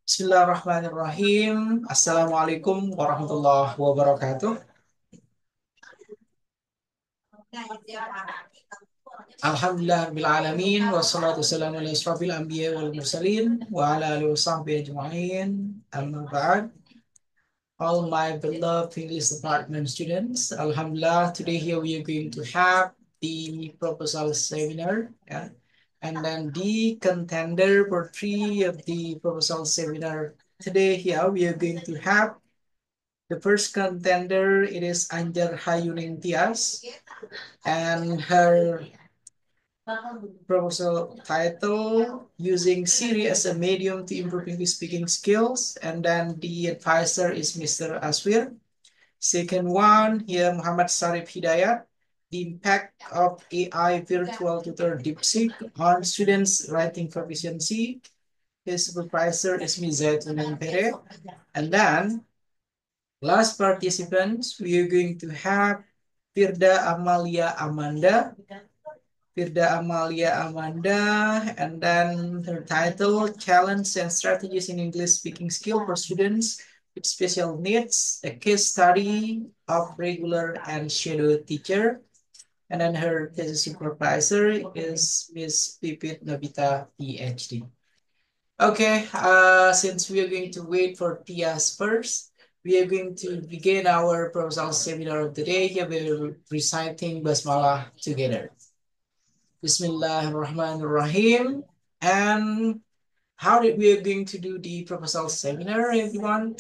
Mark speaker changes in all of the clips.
Speaker 1: Bismillahirrahmanirrahim. Assalamualaikum warahmatullahi wabarakatuh. Alhamdulillah bil alamin wassalatu wassalamu ala asrofil anbiya wal mursalin wa ala alihi wa sahbihi ajma'in. Amma ba'd. All my beloved English department students, Alhamdulillah, today here we are going to have the proposal seminar. Yeah? And then the contender for three of the proposal seminar. Today here we are going to have the first contender. It is Anjar Hayuning Tias, and her proposal title, Using Siri as a Medium to Improve English Speaking Skills. And then the advisor is Mr. Aswir. Second one here, Muhammad Sarif Hidayat, the impact of AI virtual tutor DeepSeek on students' writing proficiency. His supervisor is Ms. Zaitun Pere. And then last participants, we are going to have Firda Amalia Amanda. Firda Amalia Amanda, and then her title, Challenge and Strategies in English Speaking Skill for Students with Special Needs, a case study of regular and shadow teacher. And then her thesis supervisor is Miss Pipit Nobita, PhD. Okay, since we are going to wait for Tia's first, we are going to begin our proposal seminar of the day. Here we're reciting Basmalah together. Bismillahirrahmanirrahim. And how did we are going to do the proposal seminar, everyone?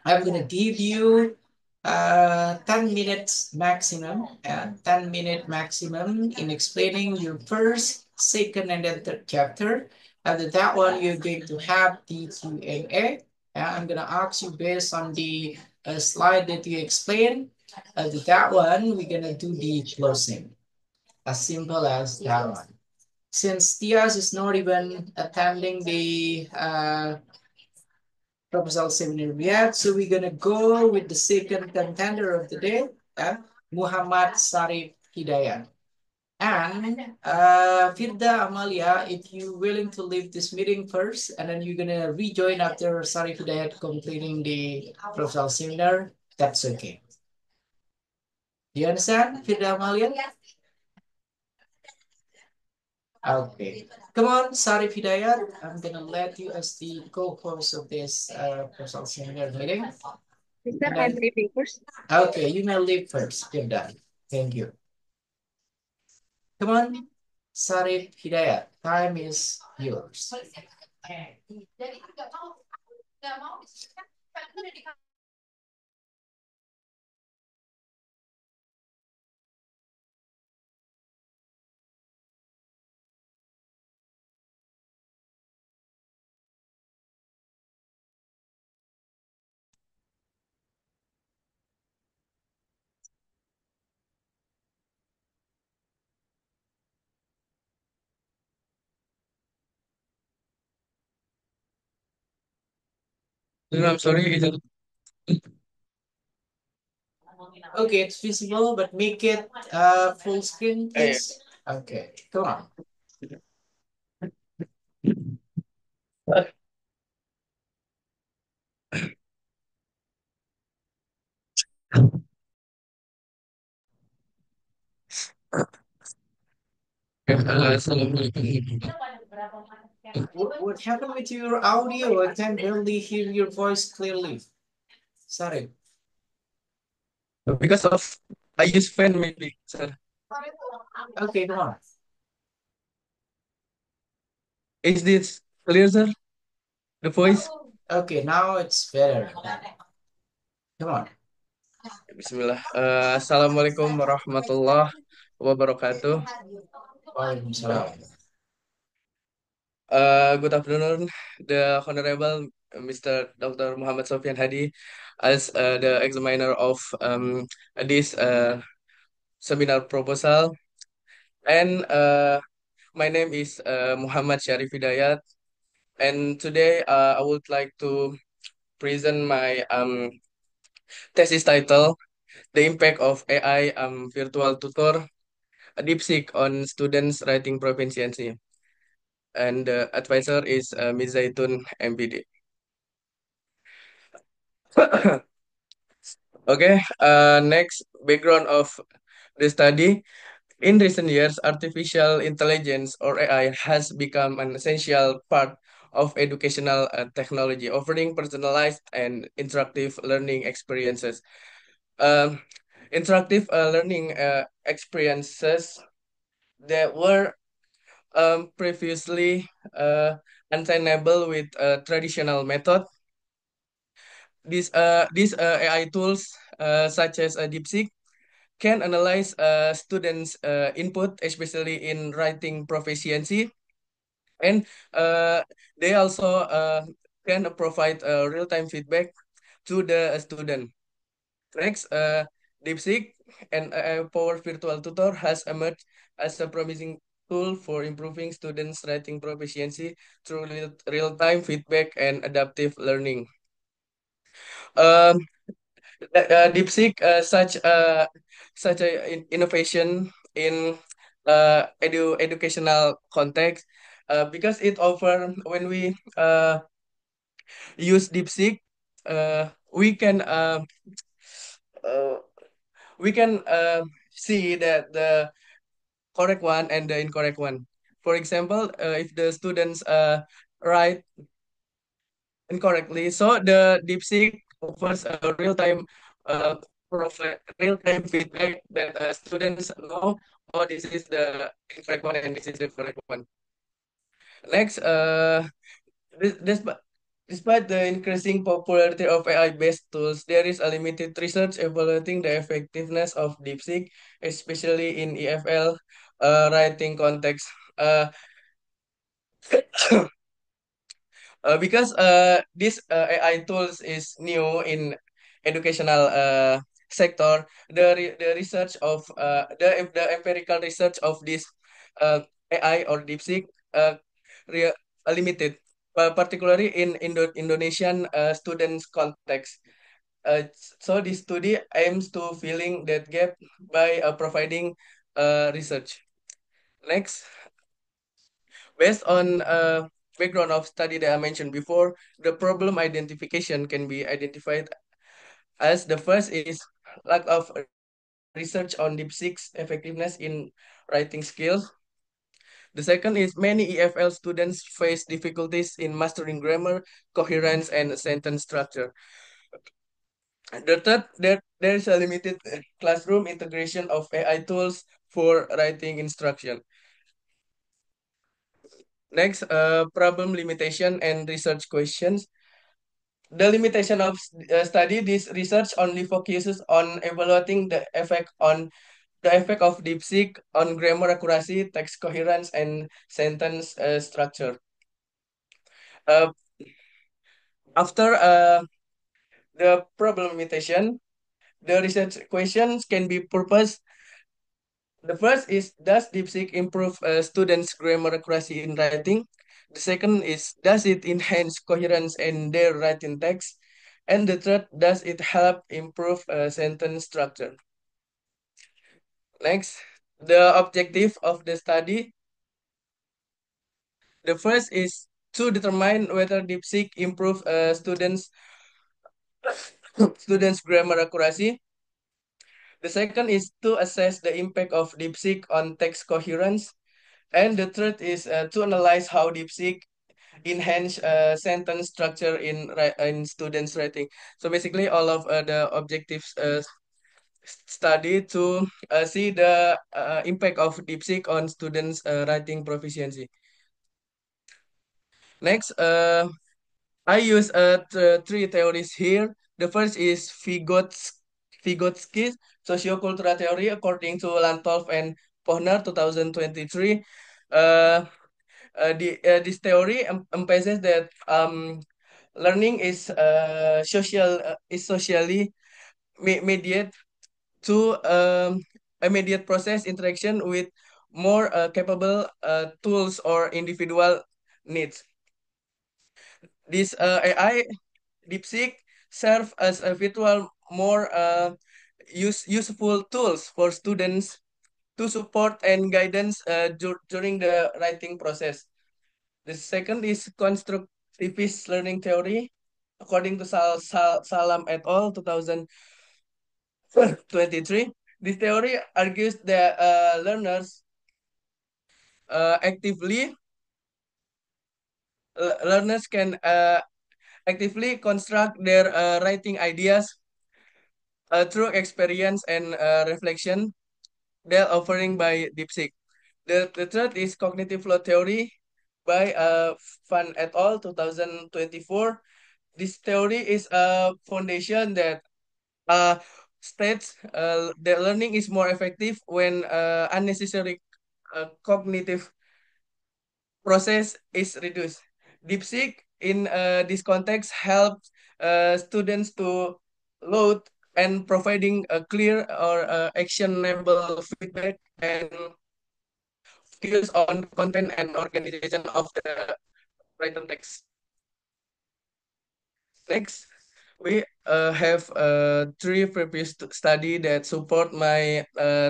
Speaker 1: I'm going to give you 10 minutes maximum, 10-minute maximum in explaining your first, second, and then third chapter. After that one, you're going to have the Q&A. I'm going to ask you based on the slide that you explained. After that one, we're going to do the closing. As simple as that one. Since Tias is not even attending the proposal seminar yet, so we're gonna go with the second contender of the day, Muhammad Sarif Hidayat. And Firda Amalia, if you're willing to leave this meeting first, and then you're gonna rejoin after Sarif Hidayat completing the proposal seminar, that's okay. Do you understand, Firda Amalia? Okay. Come on, Sarif Hidayat. I'm gonna let you as the co-host of this personal seminar meeting.
Speaker 2: Mister,
Speaker 1: And
Speaker 2: I'm
Speaker 1: then,
Speaker 2: leaving first.
Speaker 1: okay, you may leave first. You're done. Thank you. Come on, Sarif Hidayat. Time is yours.
Speaker 3: No, I'm sorry.
Speaker 1: Okay, it's visible, but make it full screen,
Speaker 3: Eh,
Speaker 1: please. Okay, come on.
Speaker 3: Assalamualaikum.
Speaker 1: What happened with your audio? I can barely hear your voice clearly. Sorry.
Speaker 3: Because of I use fan maybe, sir.
Speaker 1: Okay, come on.
Speaker 3: Is this clear, sir? The voice?
Speaker 1: Okay, now it's better. Come on.
Speaker 3: Bismillah. Assalamualaikum warahmatullahi wabarakatuh.
Speaker 1: Waalaikumsalam.
Speaker 3: Good afternoon, the Honorable Mr. Dr. Muhammad Sofian Hadi, as the examiner of this seminar proposal. And my name is Muhammad Syarif Hidayat. And today I would like to present my thesis title, The Impact of AI Virtual Tutor, a DeepSeek on Students' Writing Proficiency. and the advisor is Ms. Zaitun MPD. Okay, next background of the study. In recent years, artificial intelligence or AI has become an essential part of educational technology, offering personalized and interactive learning experiences. Um, interactive learning experiences that were previously untenable with traditional method. These AI tools, such as DeepSeek, can analyze students' input, especially in writing proficiency, and uh, they also can provide real-time feedback to the student. Next, DeepSeek, an AI-powered virtual tutor, has emerged as a promising tool for improving students' writing proficiency through real-time feedback and adaptive learning. Um, DeepSeek, such a innovation in educational context, because it offer when we use DeepSeek, uh, we can uh, uh, we can see that the correct one and the incorrect one. For example, if the students write incorrectly, so the DeepSeek offers a uh, real-time feedback that students know, oh, this is the incorrect one and this is the correct one. Next, despite the increasing popularity of AI-based tools, there is a limited research evaluating the effectiveness of DeepSeek, especially in EFL writing context. Uh, because this AI tools is new in educational sector, the research of the empirical research of this AI or DeepSeek uh, re- limited, particularly in Indonesian students context. So this study aims to filling that gap by providing research. Next, based on background of study that I mentioned before, the problem identification can be identified as the first is lack of research on DeepSeek's effectiveness in writing skills. The second is many EFL students face difficulties in mastering grammar, coherence, and sentence structure. The third, there is a limited classroom integration of AI tools for writing instruction. Next, problem limitation and research questions. The limitation of study, this research only focuses on evaluating the effect of DeepSeek on grammar accuracy, text coherence, and sentence structure. Uh, After the problem limitation, the research questions can be purposed. The first is, does DeepSeek improve students' grammar accuracy in writing? The second is, does it enhance coherence in their writing text? And the third, does it help improve sentence structure? Next, the objective of the study. The first is to determine whether DeepSeek improve students' grammar accuracy. The second is to assess the impact of DeepSeek on text coherence. And the third is to analyze how DeepSeek enhance sentence structure in students' writing. So basically, all of the objectives study to see the impact of DeepSeek on students' writing proficiency. Next, I use three theories here. The first is Vygotsky's sociocultural theory according to Lantolf and Pohner 2023. Uh, this theory emphasizes that learning is socially mediated to immediate process interaction with more capable tools or individual needs. This AI DeepSeek serve as a virtual more useful tools for students to support and guidance during the writing process. The second is constructivist learning theory. According to Salam et al. 2023, this theory argues that actively learners can actively construct their writing ideas through experience and reflection they're offering by DeepSeek. The third is cognitive flow theory by Van et al. 2024. This theory is a foundation that uh, states that learning is more effective when unnecessary cognitive process is reduced. DeepSeek in this context helps students to load and providing a clear or actionable feedback and focus on content and organization of the written text. Next, we have three previous study that support my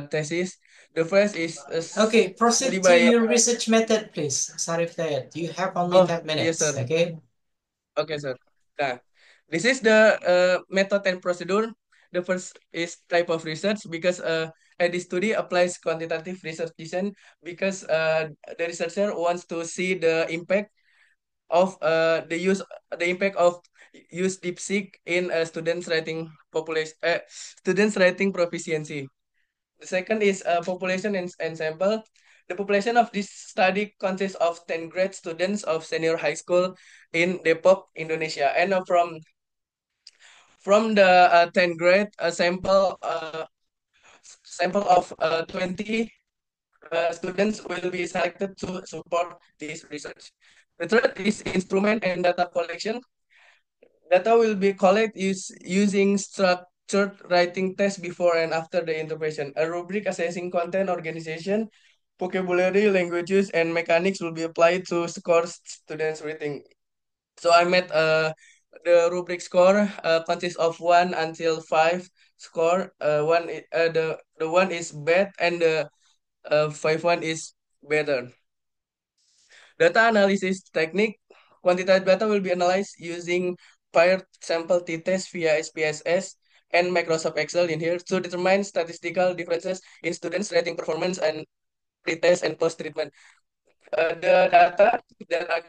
Speaker 3: thesis. The first is
Speaker 1: Okay,
Speaker 3: study
Speaker 1: proceed to
Speaker 3: by
Speaker 1: your research method, please. Sarif Dayat. You have only
Speaker 3: oh
Speaker 1: 10
Speaker 3: yes
Speaker 1: minutes,
Speaker 3: sir.
Speaker 1: okay?
Speaker 3: Okay sir. Nah, this is the method and procedure. The first is type of research because this study applies quantitative research design because the researcher wants to see the impact of the impact of use DeepSeek in students writing proficiency. The second is population and sample. The population of this study consists of 10 grade students of senior high school in Depok, Indonesia. And from the 10 grade, a sample of 20 students will be selected to support this research. The third is instrument and data collection. Data will be collected using structured writing tests before and after the interpretation. A rubric assessing content, organization, vocabulary, languages, and mechanics will be applied to score students' reading. So I made the rubric score consists of 1 until 5 score. The one is bad and the 5 one is better. Data analysis technique. Quantitative data will be analyzed using paired sample t-test via SPSS and Microsoft Excel in here to determine statistical differences in students' rating performance and pre-test and post-treatment. The data that I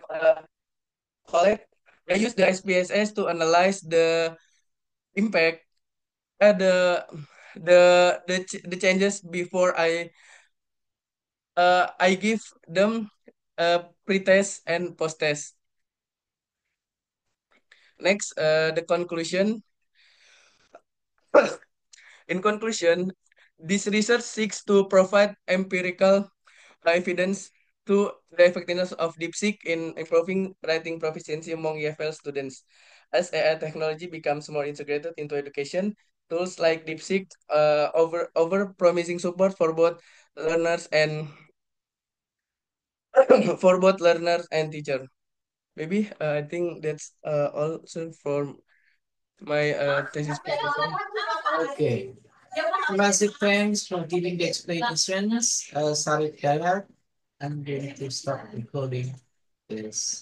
Speaker 3: collect, I use the SPSS to analyze the impact, uh, the the changes before I give them pre-test and post-test. Next, the conclusion. In conclusion, this research seeks to provide empirical evidence to the effectiveness of DeepSeek in improving writing proficiency among EFL students. As AI technology becomes more integrated into education, tools like DeepSeek over promising support for both learners and for both learners and teacher. Maybe I think that's also for my thesis proposal.
Speaker 1: Okay. Massive thanks for giving the explanations, Sarif Dayat. I'm going to start recording this.